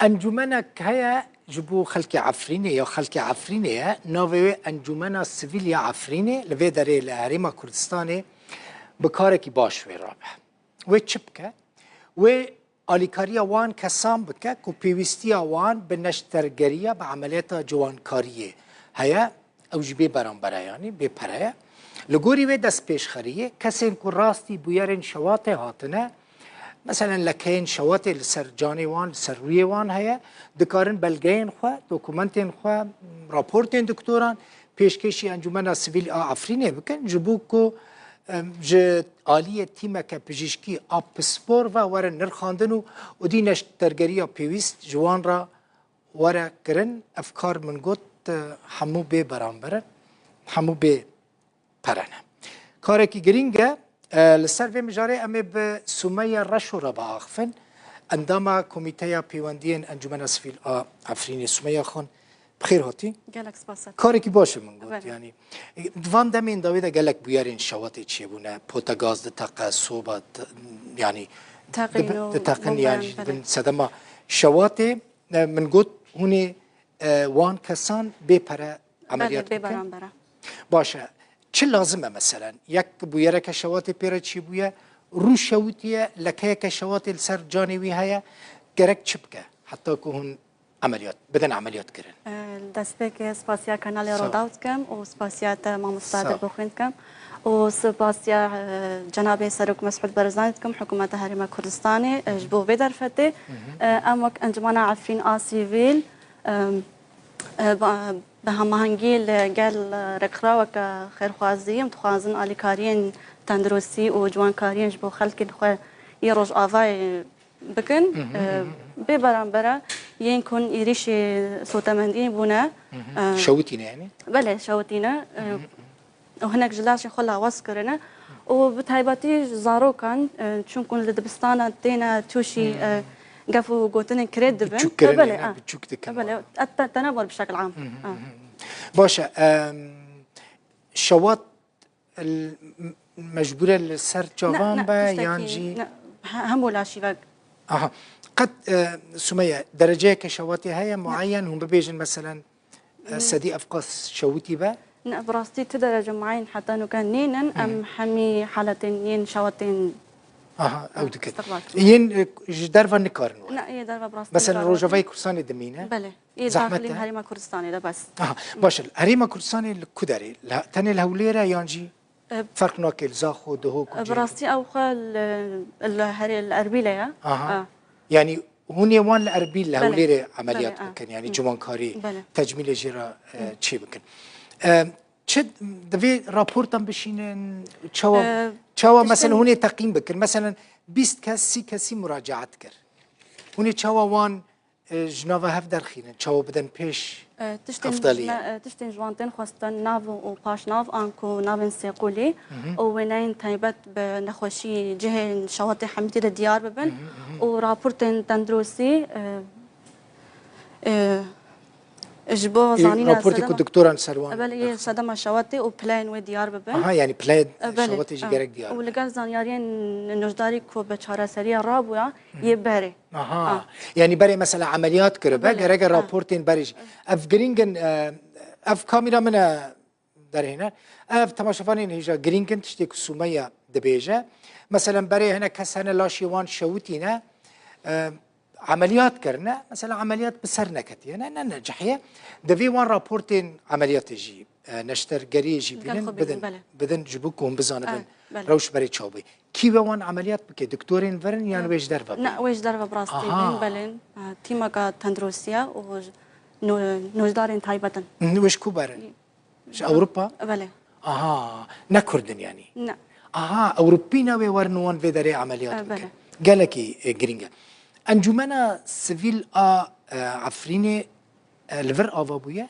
انجمنك هيا جبو خلق عفريني يا خلق عفريني ناوي انجمنا سيفيليا عفريني لفي داري لهريما كردستاني بكاركي باش وي رابح و چبكه و آلیکاریا وان کسان بکه که پیوستی وان به نشترگریه به عملیات جوانکاریه هیا او جبه برانبره یعنی به پره لگوری و دست پیش خریه کسی که راستی بویرین شواط هاتنه مثلا لکین شواط لسر جانی وان لسر روی وان هیا دکارن بلگین خواه دوکومنتین خواه راپورتین دکتوران پیشکشی انجمن سیویل آفرینه بکن جبو که ج آلیه تیمه که پزشکی آپسپور و وره نرخاندن و دی نشترگریا پیویست جوان را وره کرن افکار من گوت همو به برانبره همو به پرنه کاره که گرینگه لسر و مجاره امه به سومیه رشو را با آخفن اندام کمیته پیواندین انجمن سیویل آفرینی سومیه خون بخیر هاتی؟ گلک سپاسات کاری که باشه من گفت یعنی دوام دمین داویده گلک بیارین شواتی چیه بونه پوتاگاز دتاقه صوبت یعنی دتاقن یعنی بن صدما شواتی من گفت هونی وان کسان بپره عملیات بکن باشه چه لازمه مثلا یک بویره که شواتی پیره چی بویه رو شوتیه لکه که شواتی لسر جانوی هیا گرک چی بکه حتی که هون عملیات بدن عملیات کردن دست که سپاسیا کانال روداوت کم و سپاسیا ما مستعد بخوند کم و سپاسیا جناب سرک مسعود برزانت کم حکومت هرم کردستانی جبو بدر فته اما انجمن عفرین آسیویل به هماهنگی لگل رکرا و که خیرخوازی متخوازن آلیکارین تندرستی و جوانکارین جبو خلق خو یه روز آوای بکن به برانبره ین کن ایریش سوتمندین بونه شوتینه یعنی بله شوتینه و هناك جلاش خلا واس کرنه و بتایباتی زارو کن چون کن لدبستان تینا توشی قفو قوتن كريد دبن بله بله التناول بشكل عام باشه شوات مجبوره لسر جوان با یانجی هم ولا شيء قد سمية درجة كشواتي هي معين هم ببيجن مثلا سدي أفقاس شوتي با براستي تدرج معين حتى إنه كان نينن أم حمي حالتين ين شواتين أو دكت ين جدرفا نكارن لا هي درفا براستي مثلا روجافي كردستاني دمينه بله هي داخلين هريمة كردستاني ده بس باش هريمة كردستاني الكدري لا تاني الهوليرة يانجي فرق ناكل زاخو دهوك براستي أو خال الهري الأربيلة يعني هوني وان الأربيل لهوليرة عمليات ممكن يعني جوانكاري تجميل جرا شيء ممكن شد دفي رابورتم بشين تشوا مثلا هوني تقييم بكر مثلا 20 كاس 30 كاسي مراجعات كر هوني تشوا وان جنابه هفدر خيرن تشوا بدن بيش أفضلية تشتين جوانتين خواستن ناف و باش ناف أنكو نافن سيقولي ووينين تايبت بنخوشي جهة شواطئ حميتي الديار ببن ورابورتين تندروسي جبو زانينا رابورتي كدكتورة سروان بله صدمة شواطئ وبلان وديار ببن يعني بلان شواطئ جيرك ديار ولقال زانيارين نجداري كو بشارة سريع رابويا يباري يعني بري مثلا عمليات كربا جرك رابورتين بريج اف جرينجن اف كاميرا من در هنا اف تماشافانين هيجا جرينجن تشتيك سومية دبيجة مثلا بري هنا كسهنا لاشيوان شوتينا عمليات كرنا مثلا عمليات بسرنا كتير أنا نجحية دفي وان رابورتين عمليات جي نشتر جري جي بدن جبوكم بزانة بن روش بري تشوبي كيف وان عمليات بك دكتورين فرن يعني ويش درفة لا ويش درفة براستي بلن تيما كا تندروسيا و نوزدارين تايبتن ويش كوبرن أوروبا بله نكردن يعني لا أوروبينا وورنوان في دري عمليات بك قالكي جرينجا انجمنا سيفيل عفريني الفر افابويا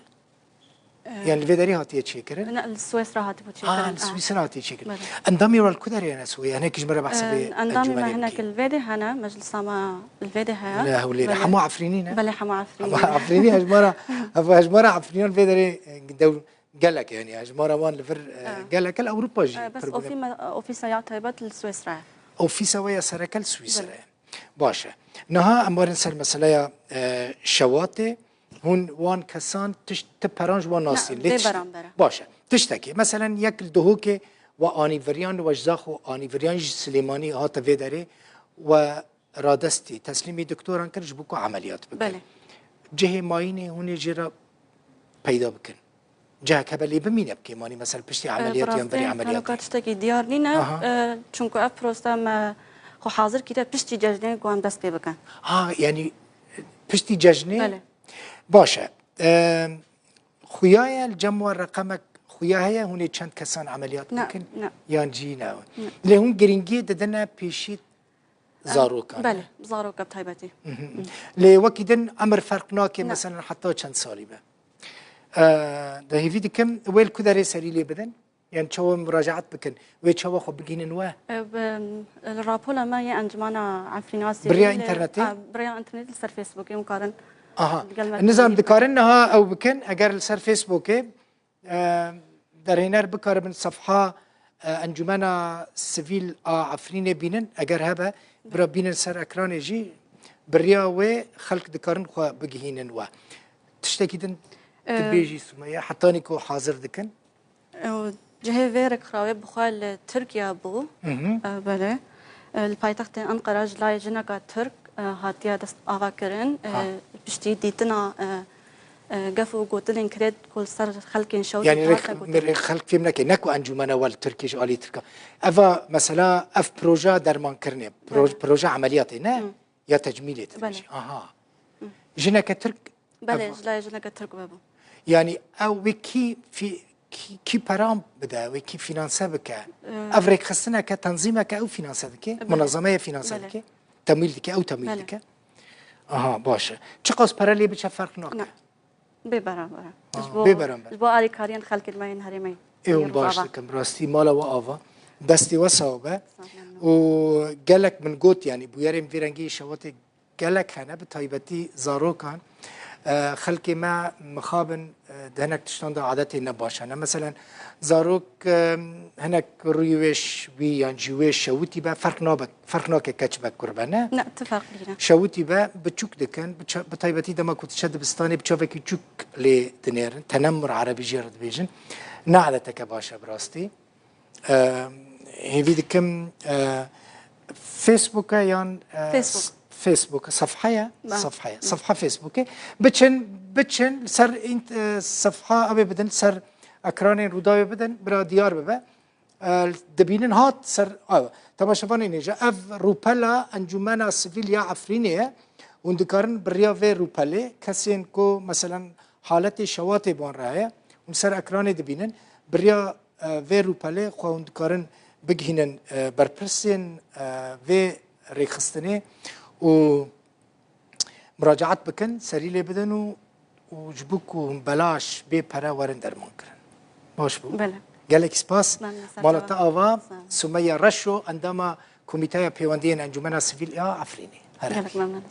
يعني الفيدري هاتي تشيكرن لا السويسرا هاتي بتشيكرن السويسرا هاتي تشيكرن اندامي ورا الكدري انا سوي انا كيش مره بحسب اندامي ما هناك الفيدي هنا مجلس ما الفيدي ها لا هولي حمو عفرينينا بلا حمو عفريني عفريني هجمره عفرينيون الفيدري قالك يعني هجمره وان الفر قالك الاوروبا جي بس او في سياق تايبات لسويسرا او في سويا سركل سويسرا باشه نها امارن سر مسئله شواته هون وان کسان تپرانج وان ناسین باشه تشتکی مثلا یک دهو که و آنیوریان و اجزاخ و آنیوریان سلیمانی هات ویداره و رادستی تسلیمی دکتران کرد بکو عملیات بکن بله جه ماینه هون جرا پیدا بکن جه کبلی بمینه بکی مانی مثلا پشتی عملیات یا بری عملیات کارتشتکی دیار نینه چونکو اف پروستم خو حاضر کیده پشتی ججنه گوام دست پی بکن یعنی پشتی ججنه بله باشه خویای الجمع رقمك خویای هونی چند کسان عملیات بکن یان جی نه لهون گرینگی ددنا پیشید زاروکان بله زاروکا بتایبتی لوكيدن امر فرق ناكي مثلا حتى چند سالي به ده هيفيد كم ويل كدري سري لي بدن يعني شو مراجعات بكن وي شو خو بجين نوا الرابولا ما هي انجمانا عفريناسي بريا انترنتي بريا انترنت سر فيسبوك مقارن النظام ذكرنها او بكن اگر سر فيسبوك در هنر بكار من صفحه انجمنا سيفيل عفرينه بينن اگر هبه برا بينن سر اكران جي بريا و خلق دكارن خو بجهينن و تشتكيدن تبيجي سمية حتى نيكو حاضر دكن جهه فيرك خراوي بخال تركيا بو بله البايتخت انقره جلاي جنكا ترك هاتيا دست آوا کرن بشتی دیتنا قفو قوتلين كريد كل سر خلقين شوت يعني خلق فيمنا كي نكو انجمنا وال تركيش آلي تركا افا مثلا اف بروجا درمان كرني بروجا عملياتي نه يا تجميلي تبيجي جنكا ترك بله جلاي جنكا ترك بابو يعني او وكي في كي برام بدا وكي فينانسا بك افريك خصنا كتنظيمك او فينانسا بك منظمه فينانسا بك تمويل دكي او تمويل دكي باشه چه قاس پرلی بچه فرق ناک نه ببرم ببرم با آلی کاریان خلق الماین هریمی اون باش دکم راستی مالا و آوا دستی و صوبه و گلک من گوت يعني بويرم فيرنجي شوات گلک هنه به تایبتی زارو کن خلقی ما مخابن هناك تشتند عادتي نباشن مثلا زاروك هناك رويوش بي يعني جويش شوتي با فرق ناك كاتشبك قربانه لا اتفاق لينا شوتي با بتشوك دكان بطيبتي دما كنت شد بستاني بتشوفك تشوك لدنير تنمر عربي جيرد بيجن نعلتك باشا براستي هيفيد كم فيسبوك يعني فيسبوك صفحة فيسبوك بتشن سر انت صفحة ابي بدن سر اكران روداوي بدن برا ديار ببا دبينن هات سر طبعا شفاني نيجا اف روبلا انجمنا سيفيليا عفرينيه وندكارن بريا في روبالي كسين كو مثلا حالتي شواتي بون رايا وسر اكران دبينن بريا في روبالي خو وندكارن بجهنن بربرسين في ريخستني و مراجعات بكن سري لي بدن وجبوكو بلاش بپره ورن درمان کرن باش بو بله گلک سپاس مالتا آوا سمية رشو عندما كوميتايا بيواندين انجمنا سيفيل عفريني گلک ممنون